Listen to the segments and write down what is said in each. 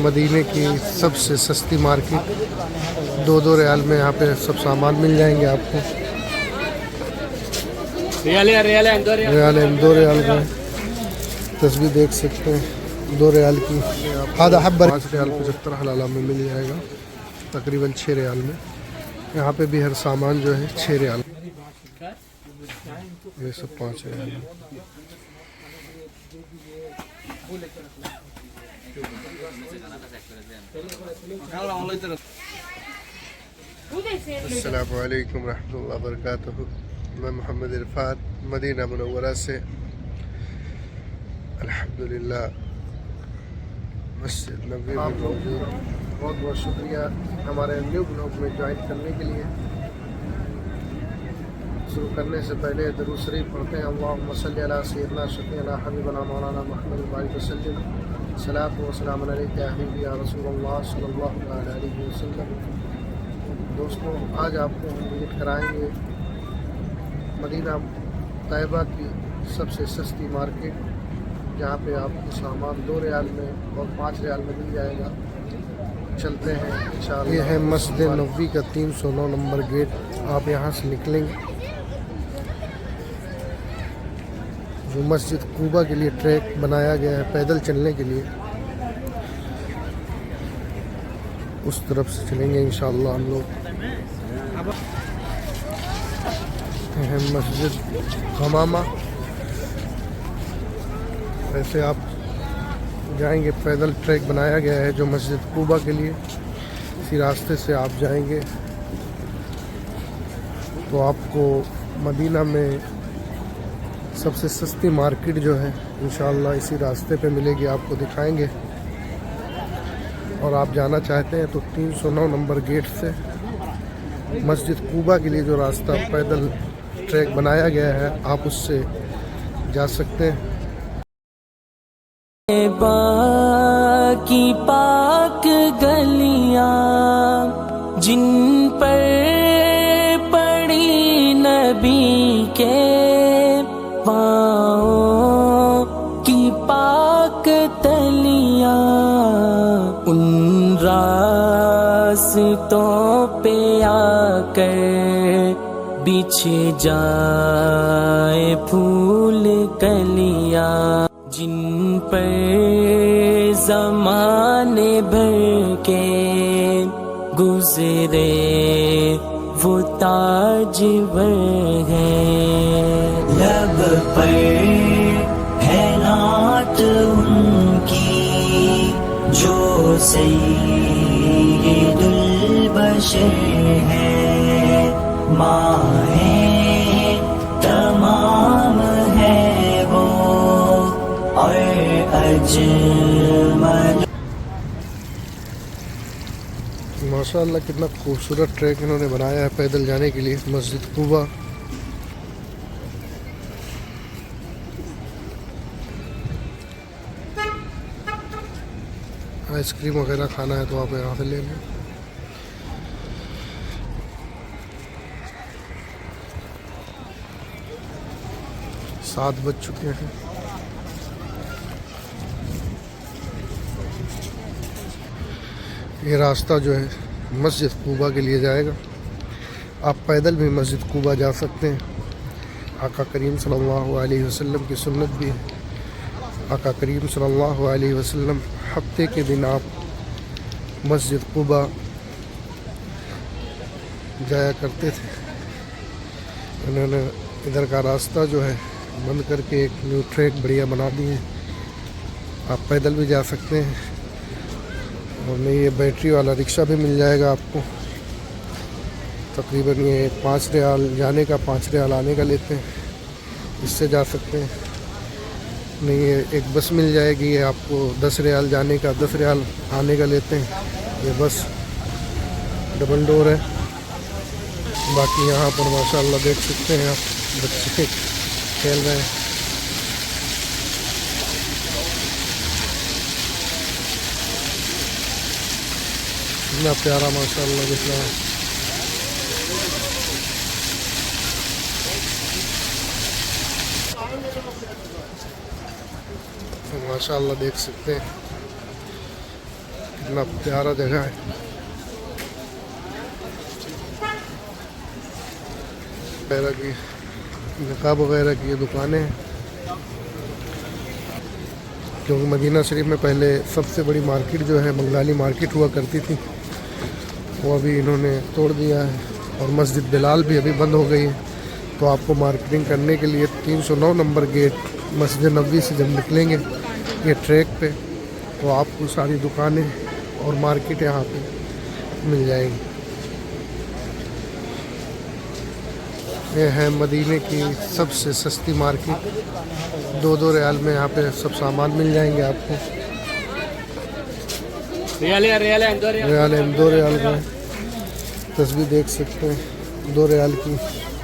मदीने की सबसे सस्ती मार्केट। 2-2 रियाल में यहाँ पे सब सामान मिल जाएंगे आपको। रियाल 2 रियाल का तस्वीर देख सकते हैं, 2 रियाल की आधा हब्बर 5 रियाल 75 हलाला में मिल जाएगा, तकरीबन 6 रियाल में। यहाँ पे भी हर सामान जो है 6 रियाल, ये सब 5 रियाल। अस्सलामु अलैकुम रहमतुल्लाहि व बरकातुहू। मैं मोहम्मद इरफान मदीना मुनव्वरा से अल्हम्दुलिल्लाह मस्जिद नबवी में मौजूद। बहुत बहुत शुक्रिया हमारे न्यू ब्लॉग में ज्वाइन करने के लिए। शुरू करने से पहले दरूद शरीफ पढ़ते हैं। अल्लाहुम्मा सल्ली अला सय्यिदना शफीअना हबीबना मौलाना मुहम्मद बारिक वसल्लम सलातु व सलाम अलैका या हबीबी या रसूलल्लाह सल्लल्लाहु अलैहि वसल्लम। दोस्तों, आज आपको हम विजिट कराएंगे मदीना तैयबा की सबसे सस्ती मार्केट, जहाँ पे आपको सामान 2 रियाल में और 5 रियाल में मिल जाएगा। चलते हैं इंशाअल्लाह। ये है मस्जिद नबवी का 309 नंबर गेट। आप यहाँ से निकलेंगे, जो मस्जिद कूबा के लिए ट्रैक बनाया गया है पैदल चलने के लिए, उस तरफ से चलेंगे इंशाअल्लाह हम लोग। है मस्जिद हमामा। वैसे आप जाएंगे, पैदल ट्रैक बनाया गया है जो मस्जिद कूबा के लिए, इसी रास्ते से आप जाएंगे तो आपको मदीना में सबसे सस्ती मार्केट जो है इंशाअल्लाह इसी रास्ते पे मिलेगी, आपको दिखाएंगे। और आप जाना चाहते हैं तो 309 नंबर गेट से मस्जिद कूबा के लिए जो रास्ता पैदल ट्रैक बनाया गया है, आप उससे जा सकते हैं। बाकी पाक गलियां जिन पर पड़ी नबी के पाँव की पाक तलियां, उन रास्तों पे आकर बिछ जाए फूल कलियां, जिन पर ज़माने भर के गुज़रे वो ताजवर हैं। लब पर है नात उनकी जो सय्यदुल बशर है, माहे तमाम है वो और अजमल। माशाअल्लाह कितना खूबसूरत ट्रैक इन्होंने बनाया है पैदल जाने के लिए मस्जिद कूबा। आइसक्रीम वगैरह खाना है तो आप यहाँ से ले लें। सात बज चुके हैं। ये रास्ता जो है मस्जिद कूबा के लिए जाएगा। आप पैदल भी मस्जिद कूबा जा सकते हैं। आका करीम सल्लल्लाहु अलैहि वसल्लम की सुन्नत भी है। आका करीम सल्लल्लाहु अलैहि वसल्लम हफ्ते के दिन आप मस्जिद कूबा जाया करते थे। उन्होंने इधर का रास्ता जो है बंद करके एक न्यू ट्रैक बढ़िया बना दिए। आप पैदल भी जा सकते हैं और नहीं, ये बैटरी वाला रिक्शा भी मिल जाएगा आपको। तकरीबन ये 5 रियाल जाने का 5 रियाल आने का लेते हैं, इससे जा सकते हैं। नहीं, ये एक बस मिल जाएगी, ये आपको 10 रियाल जाने का 10 रियाल आने का लेते हैं। ये बस डबल डोर है। बाकी यहाँ पर माशाअल्लाह देख सकते हैं आप, बच्चे खेल रहे हैं। इतना प्यारा माशाअल्लाह दिख रहा है। तो माशाअल्लाह देख सकते हैं कितना प्यारा जगह है। वगैरह की निकाब वगैरह की ये दुकानें हैं, क्योंकि मदीना शरीफ में पहले सबसे बड़ी मार्केट जो है बंगाली मार्केट हुआ करती थी, वो अभी इन्होंने तोड़ दिया है। और मस्जिद बिलाल भी अभी बंद हो गई है। तो आपको मार्केटिंग करने के लिए 309 नंबर गेट मस्जिद नबवी से जब निकलेंगे ये ट्रैक पे, तो आपको सारी दुकानें और मार्केट यहाँ पे मिल जाएगी। ये है मदीने की सबसे सस्ती मार्केट। 2-2 रियाल में यहाँ पे सब सामान मिल जाएंगे आपको। रियाल 2 रियाल का तस्वीर देख सकते हैं, 2 रियाल की।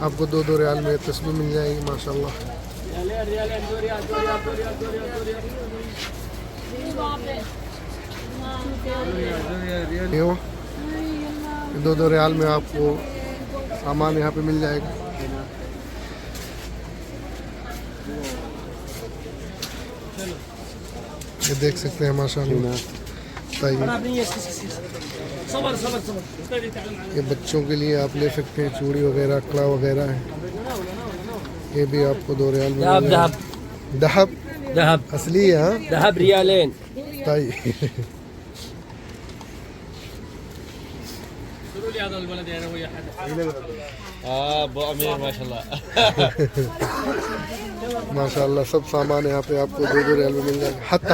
आपको 2-2 रियाल में तस्वीर मिल जाएगी माशाल्लाह। ये 2-2 रियाल में आपको सामान यहाँ पे मिल जाएगा। ये देख सकते हैं माशाल्लाह। ये बच्चों के लिए आप ले सकते हैं, चूड़ी वगैरह कड़ा वगैरह है। ये भी आपको 2 रियाल में। दहब असली है, हाँ दहब रियालेन। माशाल्लाह सब सामान यहाँ पे आपको 2-2 रियाल में मिल जाएगा।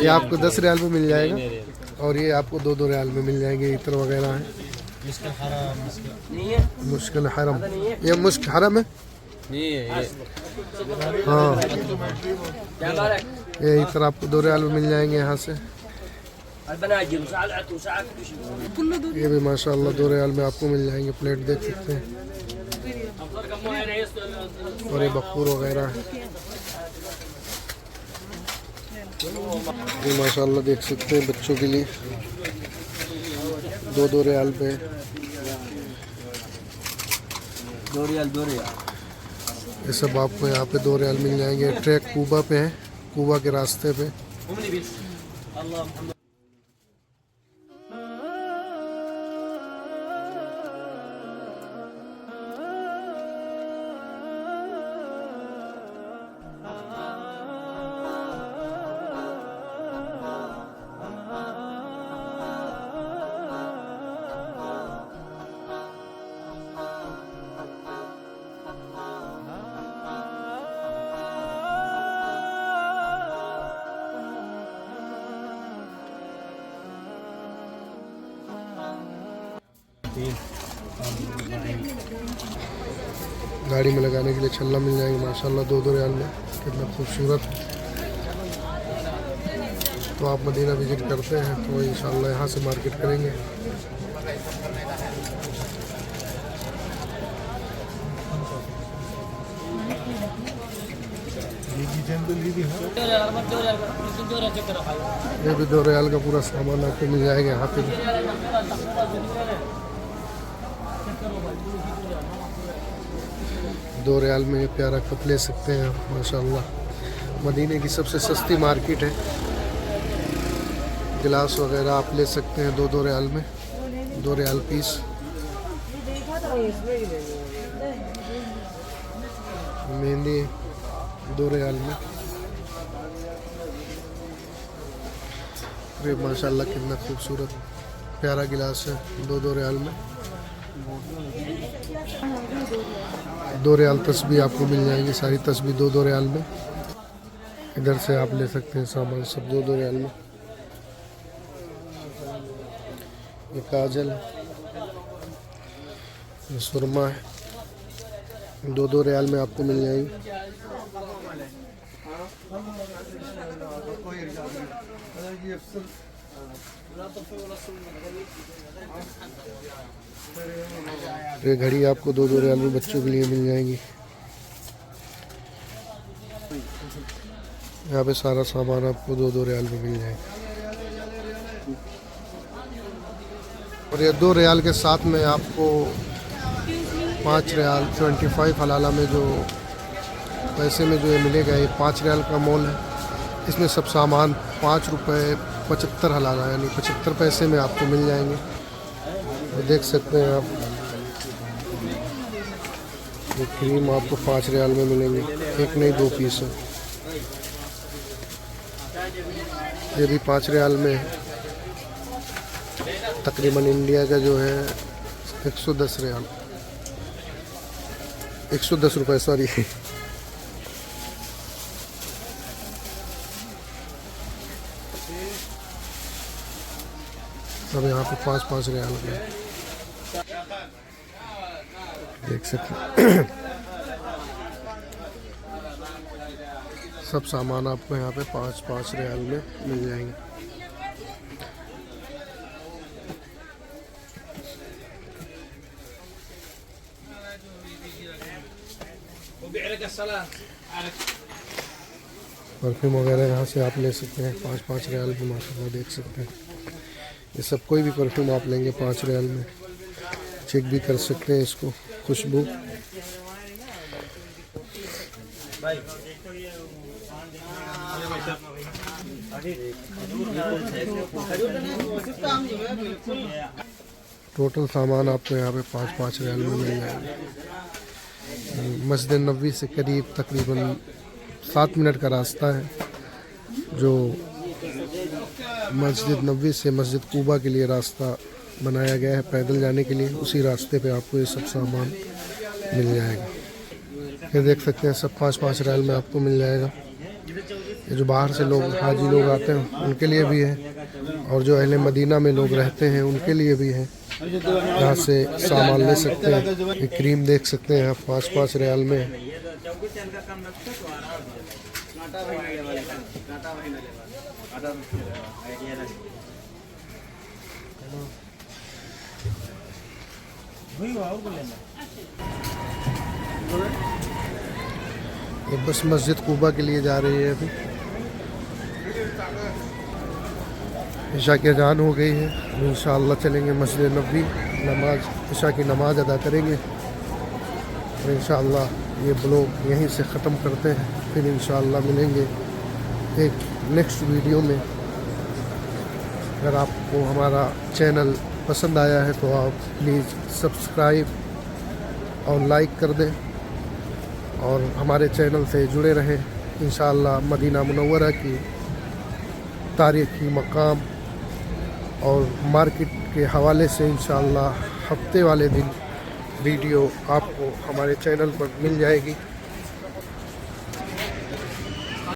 ये आपको 10 रियाल में मिल जाएगा। और ये आपको 2-2 रियाल में मिल जाएंगे। इतर वगैरह है। मुश्किल हरम, ये मुश्किल हरम है। हाँ ये इतर आपको 2 रियाल में मिल जाएंगे यहाँ से। ये भी माशाल्लाह 2 रियाल में आपको मिल जाएंगे। प्लेट देख सकते हैं। और ये बखूर वगैरह है। ये माशाल्लाह देख सकते हैं बच्चों के लिए 2-2 रियाल पे। 2 रियाल ये सब आपको यहाँ पे 2 रियाल मिल जाएंगे। ट्रैक कूबा पे है, कूबा के रास्ते पे। गाड़ी में लगाने के लिए छल्ला मिल जाएंगे माशाल्लाह 2-2 रियाल में। कितना खूबसूरत। तो आप मदीना विजिट करते हैं तो इंशाल्लाह यहाँ से मार्केट करेंगे। ये भी 2 रियाल का पूरा सामान आपको मिल जाएगा यहाँ पे। 2 रियाल में ये प्यारा कप ले सकते हैं माशाल्लाह। मदीने की सबसे सस्ती मार्केट है। गिलास वगैरह आप ले सकते हैं 2-2 रियाल में, 2 रियाल पीस। मेहंदी 2 रियाल में। ये माशाल्लाह कितना खूबसूरत प्यारा गिलास है 2-2 रियाल में। 2 रियाल तस्बीह आपको मिल जाएंगी। सारी तस्बीह 2-2 रियाल में। इधर से आप ले सकते हैं सामान सब 2-2 रियाल में। ये काजल है, ये सुरमा है, 2-2 रियाल में आपको मिल जाएगी। ये घड़ी आपको 2-2 रियाल में बच्चों के लिए मिल जाएंगी। यहाँ पे सारा सामान आपको 2-2 रियाल में मिल जाएगा। और ये 2 रियाल के साथ में आपको 5 रियाल 25 हलाला में जो पैसे में जो ये मिलेगा, ये 5 रियाल का मॉल है। इसमें सब सामान 5 रुपये 75 हलाला यानी 75 पैसे में आपको मिल जाएंगे। तो देख सकते हैं आप, ये क्रीम आपको 5 रियाल में मिलेंगे, एक नहीं 2 पीस है। ये भी 5 रियाल में है। तकरीबन इंडिया का जो है 110 रियाल, 110 रुपये सॉरी। सब यहाँ पे 5-5 रियाल के देख सकते हैं। सब सामान आपको यहाँ पे 5-5 रियाल में मिल जाएंगे। परफ्यूम वगैरह यहाँ से आप ले सकते हैं 5-5 रियाल में, माशाल्लाह देख सकते हैं। ये सब कोई भी परफ्यूम आप लेंगे 5 रियाल में। चेक भी कर सकते हैं इसको, खुशबू। टोटल सामान आपको यहाँ पे 5-5 रियाल में मिल जाएगा। मस्जिद नबवी से करीब तकरीबन 7 मिनट का रास्ता है। जो मस्जिद नबवी से मस्जिद कूबा के लिए रास्ता बनाया गया है पैदल जाने के लिए, उसी रास्ते पे आपको ये सब सामान मिल जाएगा। ये देख सकते हैं सब 5-5 रियाल में आपको मिल जाएगा। ये जो बाहर से लोग हाजी लोग आते हैं उनके लिए भी है, और जो अहले मदीना में लोग रहते हैं उनके लिए भी है। यहाँ से सामान ले सकते हैं। ये क्रीम देख सकते हैं आप 5-5 रियाल में। ये बस मस्जिद कूबा के लिए जा रही है। अभी इशा की अजान हो गई है, इंशाअल्लाह चलेंगे मस्जिद नबवी, नमाज इशा की नमाज अदा करेंगे। और इंशाअल्लाह ये ब्लॉग यहीं से ख़त्म करते हैं, फिर इंशाअल्लाह मिलेंगे एक नेक्स्ट वीडियो में। अगर आपको हमारा चैनल पसंद आया है तो आप प्लीज़ सब्सक्राइब और लाइक कर दें, और हमारे चैनल से जुड़े रहें। इंशाअल्लाह मदीना मुनव्वरा की तारीख़ी मकाम और मार्केट के हवाले से इंशाअल्लाह हफ्ते वाले दिन वीडियो आपको हमारे चैनल पर मिल जाएगी।